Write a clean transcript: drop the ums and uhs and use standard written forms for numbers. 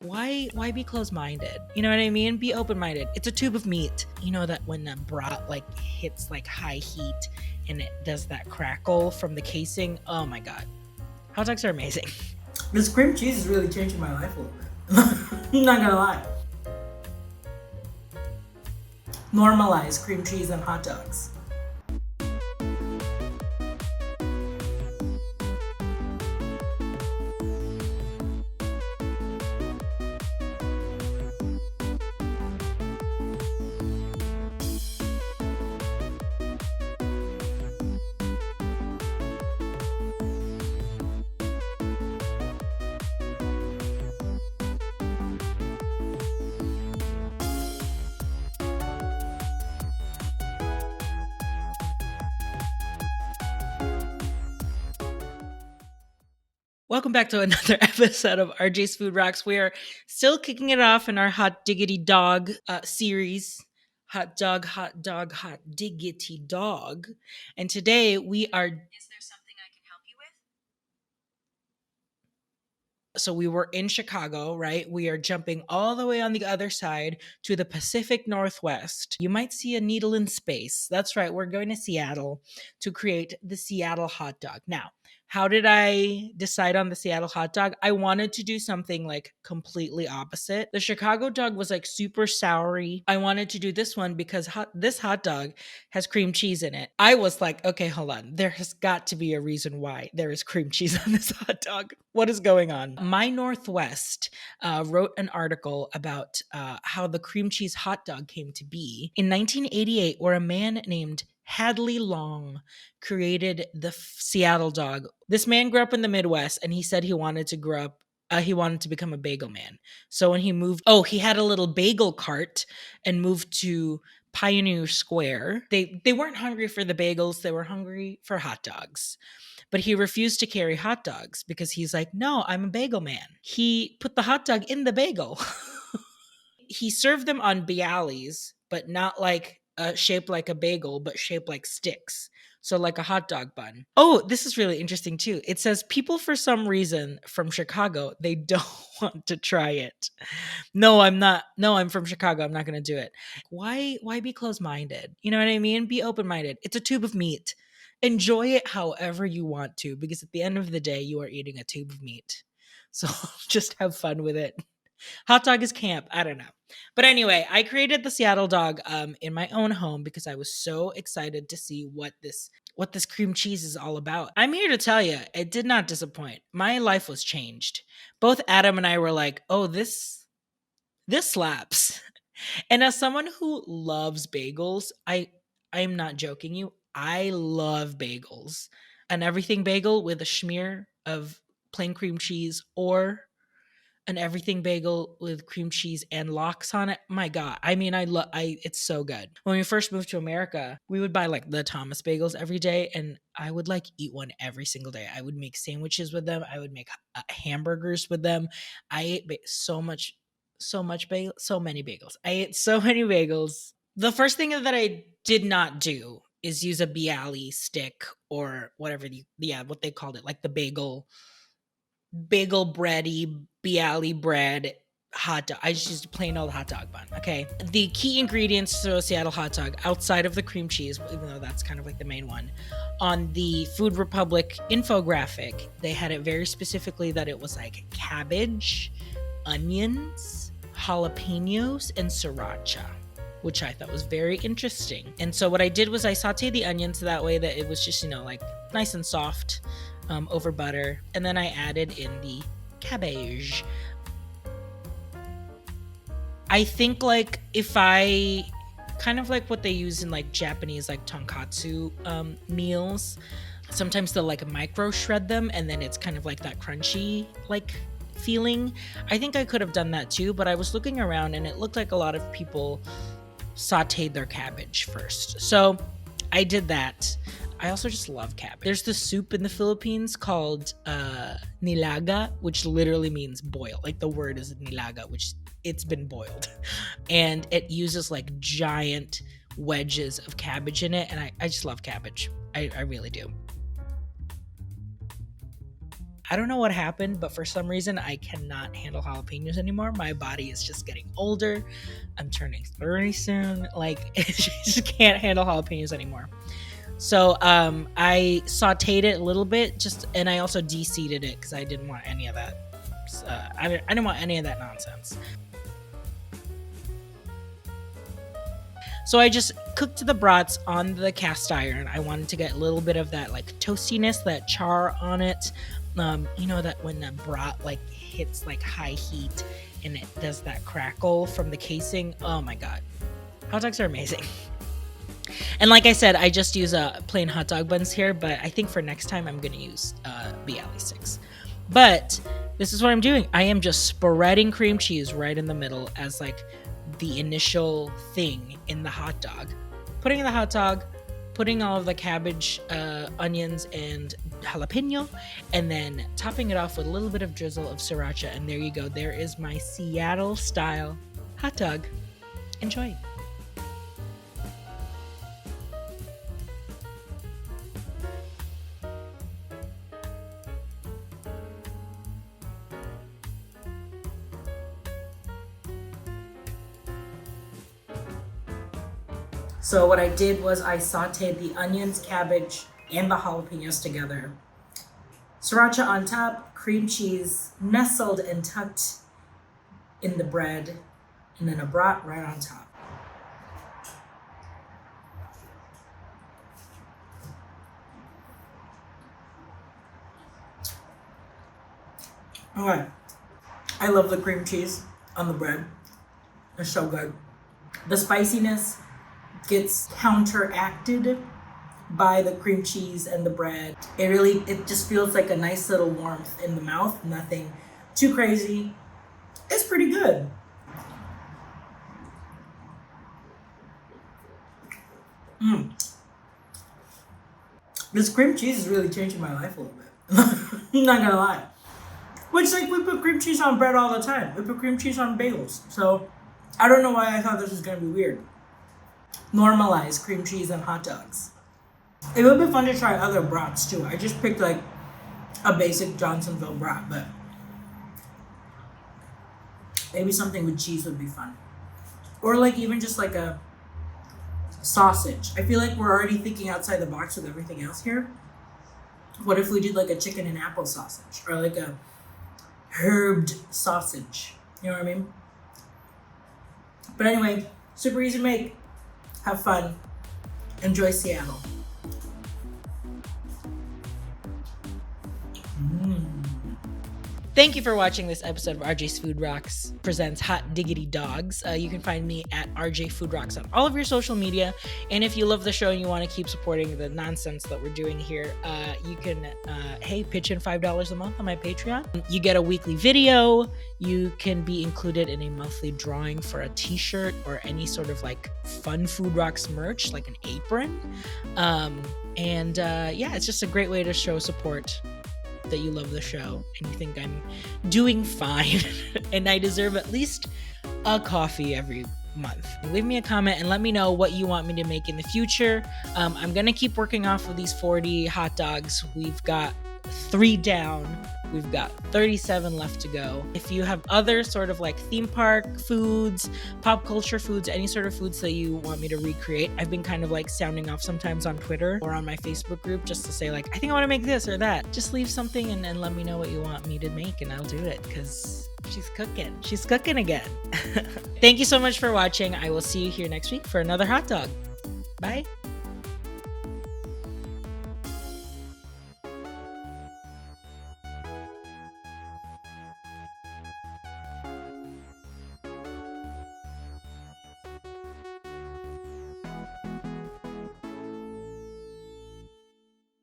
Why be closed-minded? You know what I mean? Be open-minded. It's a tube of meat. You know that when the brat like hits like high heat and it does that crackle from the casing? Oh my god. Hot dogs are amazing. This cream cheese is really changing my life a little bit. I'm not gonna lie. Normalize cream cheese and hot dogs. Welcome back to another episode of RJ's Food Rocks. We are still kicking it off in our Hot Diggity Dog series. Hot dog, hot dog, hot diggity dog. And today we are. Is there something I can help you with? So we were in Chicago, right? We are jumping all the way on the other side to the Pacific Northwest. You might see a needle in space. That's right. We're going to Seattle to create the Seattle hot dog. Now, how did I decide on the Seattle hot dog? I wanted to do something like completely opposite. The Chicago dog was like super soury. I wanted to do this one because this hot dog has cream cheese in it. I was like, okay, hold on. There has got to be a reason why there is cream cheese on this hot dog. What is going on? My Northwest wrote an article about how the cream cheese hot dog came to be in 1988, where a man named Hadley Long created the Seattle dog. This man grew up in the Midwest, and he said he wanted to grow up. He wanted to become a bagel man. So when he moved, he had a little bagel cart and moved to Pioneer Square. They weren't hungry for the bagels; they were hungry for hot dogs. But he refused to carry hot dogs because he's like, no, I'm a bagel man. He put the hot dog in the bagel. He served them on bialys, but not like shaped like a bagel, but shaped like sticks. So like a hot dog bun. Oh, this is really interesting too. It says people for some reason from Chicago, they don't want to try it. No, I'm not. No, I'm from Chicago. I'm not going to do it. Why be closed-minded? You know what I mean? Be open-minded. It's a tube of meat. Enjoy it however you want to, because at the end of the day, you are eating a tube of meat. So just have fun with it. Hot dog is camp. I don't know. But anyway, I created the Seattle dog in my own home because I was so excited to see what this cream cheese is all about. I'm here to tell you, it did not disappoint. My life was changed. Both Adam and I were like, "Oh, this slaps." And as someone who loves bagels, I'm not joking you. I love bagels. An everything bagel with a smear of plain cream cheese, or an everything bagel with cream cheese and lox on it. My god. I mean, it's so good. When we first moved to America, we would buy like the Thomas bagels every day, and I would like eat one every single day. I would make sandwiches with them. I would make hamburgers with them. I ate so many bagels. I ate so many bagels. The first thing that I did not do is use a bialy stick or whatever what they called it, like the bagel bready bialy bread hot dog. I just used a plain old hot dog bun. Okay. The key ingredients to a Seattle hot dog, outside of the cream cheese, even though that's kind of like the main one, on the Food Republic infographic, they had it very specifically that it was like cabbage, onions, jalapenos, and sriracha, which I thought was very interesting. And so what I did was I sauteed the onions that way that it was just, like nice and soft over butter. And then I added in the cabbage. I think like if I kind of like what they use in like Japanese like tonkatsu meals, sometimes they'll like micro shred them and then it's kind of like that crunchy like feeling. I think I could have done that too, but I was looking around and it looked like a lot of people sauteed their cabbage first. So I did that. I also just love cabbage. There's this soup in the Philippines called nilaga, which literally means boil. Like the word is nilaga, which it's been boiled. And it uses like giant wedges of cabbage in it. And I just love cabbage. I really do. I don't know what happened, but for some reason I cannot handle jalapenos anymore. My body is just getting older. I'm turning 30 soon. Like, I just can't handle jalapenos anymore. So I sauteed it a little bit, and I also de-seeded it because I didn't want any of that. I didn't want any of that nonsense. So I just cooked the brats on the cast iron. I wanted to get a little bit of that like toastiness, that char on it. You know that when the brat like hits like high heat and it does that crackle from the casing. Oh my god, hot dogs are amazing. And like I said, I just use plain hot dog buns here, but I think for next time I'm gonna use BLE sticks. But this is what I'm doing. I am just spreading cream cheese right in the middle as like the initial thing in the hot dog. Putting in the hot dog, putting all of the cabbage, onions, and jalapeno, and then topping it off with a little bit of drizzle of sriracha. And there you go. There is my Seattle style hot dog. Enjoy. So what I did was I sauteed the onions, cabbage, and the jalapenos together. Sriracha on top, cream cheese nestled and tucked in the bread, and then a brat right on top. Alright, I love the cream cheese on the bread. It's so good. The spiciness gets counteracted by the cream cheese and the bread. It just feels like a nice little warmth in the mouth. Nothing too crazy. It's pretty good. This cream cheese is really changing my life a little bit. I'm not gonna lie. Which, like, we put cream cheese on bread all the time. We put cream cheese on bagels. So I don't know why I thought this was gonna be weird. Normalize cream cheese and hot dogs. It would be fun to try other brats too. I just picked like a basic Johnsonville brat, but maybe something with cheese would be fun. Or like even just like a sausage. I feel like we're already thinking outside the box with everything else here. What if we did like a chicken and apple sausage or like a herbed sausage? You know what I mean? But anyway, super easy to make. Have fun. Enjoy Seattle. Thank you for watching this episode of RJ's Food Rocks presents Hot Diggity Dogs. You can find me at RJ Food Rocks on all of your social media. And if you love the show and you want to keep supporting the nonsense that we're doing here, you can, pitch in $5 a month on my Patreon. You get a weekly video. You can be included in a monthly drawing for a t-shirt or any sort of like fun Food Rocks merch, like an apron. It's just a great way to show support that you love the show and you think I'm doing fine and I deserve at least a coffee every month. Leave me a comment and let me know what you want me to make in the future. I'm gonna keep working off of these 40 hot dogs. We've got 3 down. We've got 37 left to go. If you have other sort of like theme park foods, pop culture foods, any sort of foods that you want me to recreate, I've been kind of like sounding off sometimes on Twitter or on my Facebook group just to say like, I think I want to make this or that. Just leave something and let me know what you want me to make and I'll do it because she's cooking. She's cooking again. Thank you so much for watching. I will see you here next week for another hot dog. Bye.